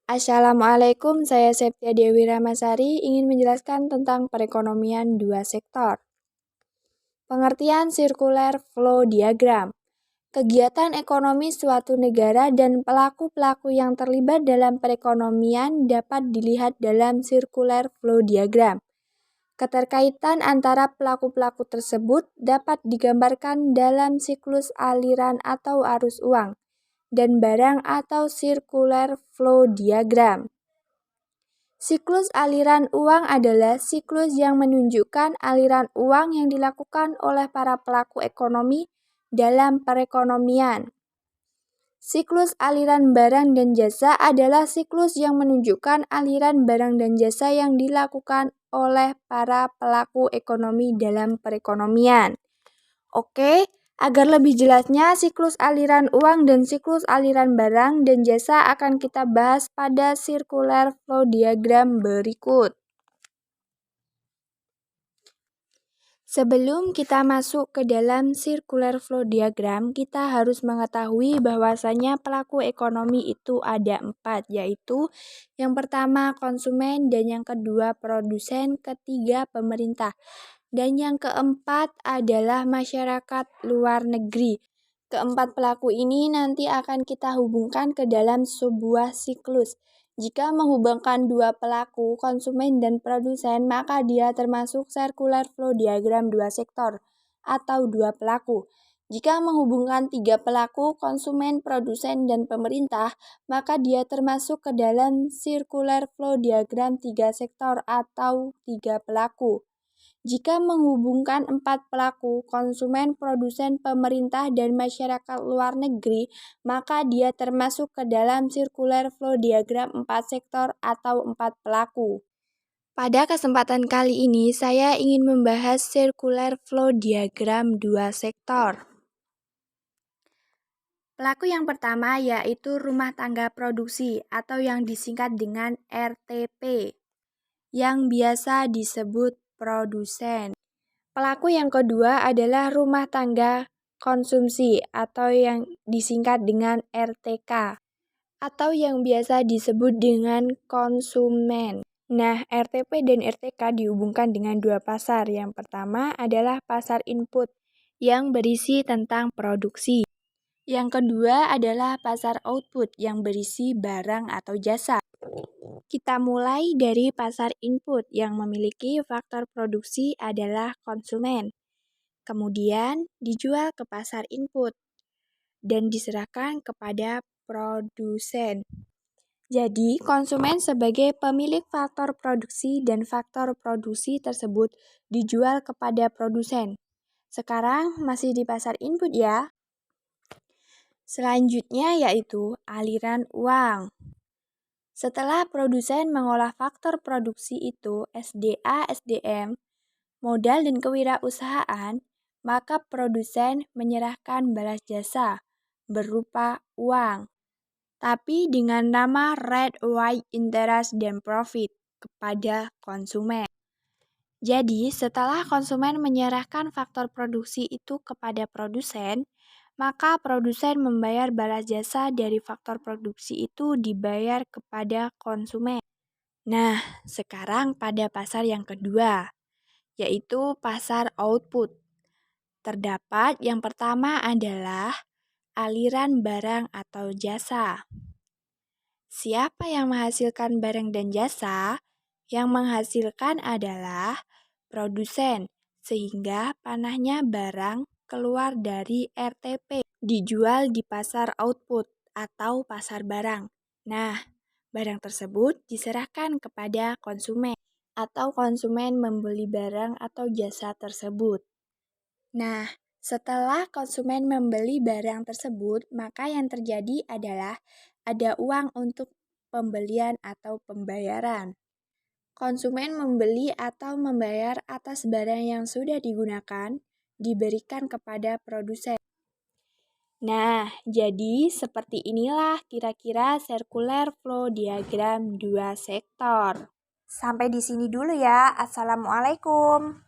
Assalamualaikum, saya Septia Dewi Ramasari ingin menjelaskan tentang perekonomian dua sektor. Pengertian Circular Flow Diagram. Kegiatan ekonomi suatu negara dan pelaku-pelaku yang terlibat dalam perekonomian dapat dilihat dalam Circular Flow Diagram. Keterkaitan antara pelaku-pelaku tersebut dapat digambarkan dalam siklus aliran atau arus uang dan barang atau Circular Flow Diagram. Siklus aliran uang adalah siklus yang menunjukkan aliran uang yang dilakukan oleh para pelaku ekonomi dalam perekonomian. Siklus aliran barang dan jasa adalah siklus yang menunjukkan aliran barang dan jasa yang dilakukan oleh para pelaku ekonomi dalam perekonomian. Oke, agar lebih jelasnya siklus aliran uang dan siklus aliran barang dan jasa akan kita bahas pada Circular Flow Diagram berikut. Sebelum kita masuk ke dalam Circular Flow Diagram, kita harus mengetahui bahwasanya pelaku ekonomi itu ada 4, yaitu yang pertama konsumen, dan yang kedua produsen, ketiga pemerintah, dan yang keempat adalah masyarakat luar negeri. Keempat pelaku ini nanti akan kita hubungkan ke dalam sebuah siklus. Jika menghubungkan dua pelaku, konsumen dan produsen, maka dia termasuk circular flow diagram dua sektor atau dua pelaku. Jika menghubungkan tiga pelaku, konsumen, produsen, dan pemerintah, maka dia termasuk ke dalam circular flow diagram tiga sektor atau tiga pelaku. Jika menghubungkan 4 pelaku, konsumen, produsen, pemerintah, dan masyarakat luar negeri, maka dia termasuk ke dalam circular flow diagram 4 sektor atau 4 pelaku. Pada kesempatan kali ini, saya ingin membahas circular flow diagram 2 sektor. Pelaku yang pertama yaitu rumah tangga produksi atau yang disingkat dengan RTP, yang biasa disebut produsen. Pelaku yang kedua adalah rumah tangga konsumsi atau yang disingkat dengan RTK atau yang biasa disebut dengan konsumen. Nah, RTP dan RTK dihubungkan dengan dua pasar. Yang pertama adalah pasar input yang berisi tentang produksi. Yang kedua adalah pasar output yang berisi barang atau jasa. Kita mulai dari pasar input yang memiliki faktor produksi adalah konsumen. Kemudian dijual ke pasar input dan diserahkan kepada produsen. Jadi, konsumen sebagai pemilik faktor produksi dan faktor produksi tersebut dijual kepada produsen. Sekarang masih di pasar input ya. Selanjutnya yaitu aliran uang. Setelah produsen mengolah faktor produksi itu SDA, SDM, modal dan kewirausahaan, maka produsen menyerahkan balas jasa berupa uang, tapi dengan nama rate, white, interest, dan profit kepada konsumen. Jadi, setelah konsumen menyerahkan faktor produksi itu kepada produsen, maka produsen membayar balas jasa dari faktor produksi itu dibayar kepada konsumen. Nah, sekarang pada pasar yang kedua, yaitu pasar output. Terdapat yang pertama adalah aliran barang atau jasa. Siapa yang menghasilkan barang dan jasa? Yang menghasilkan adalah produsen, sehingga panahnya barang keluar dari RTP, dijual di pasar output atau pasar barang. Nah, barang tersebut diserahkan kepada konsumen atau konsumen membeli barang atau jasa tersebut. Nah, setelah konsumen membeli barang tersebut, maka yang terjadi adalah ada uang untuk pembelian atau pembayaran. Konsumen membeli atau membayar atas barang yang sudah digunakan, diberikan kepada produsen. Nah, jadi seperti inilah kira-kira circular flow diagram dua sektor. Sampai di sini dulu ya. Assalamualaikum.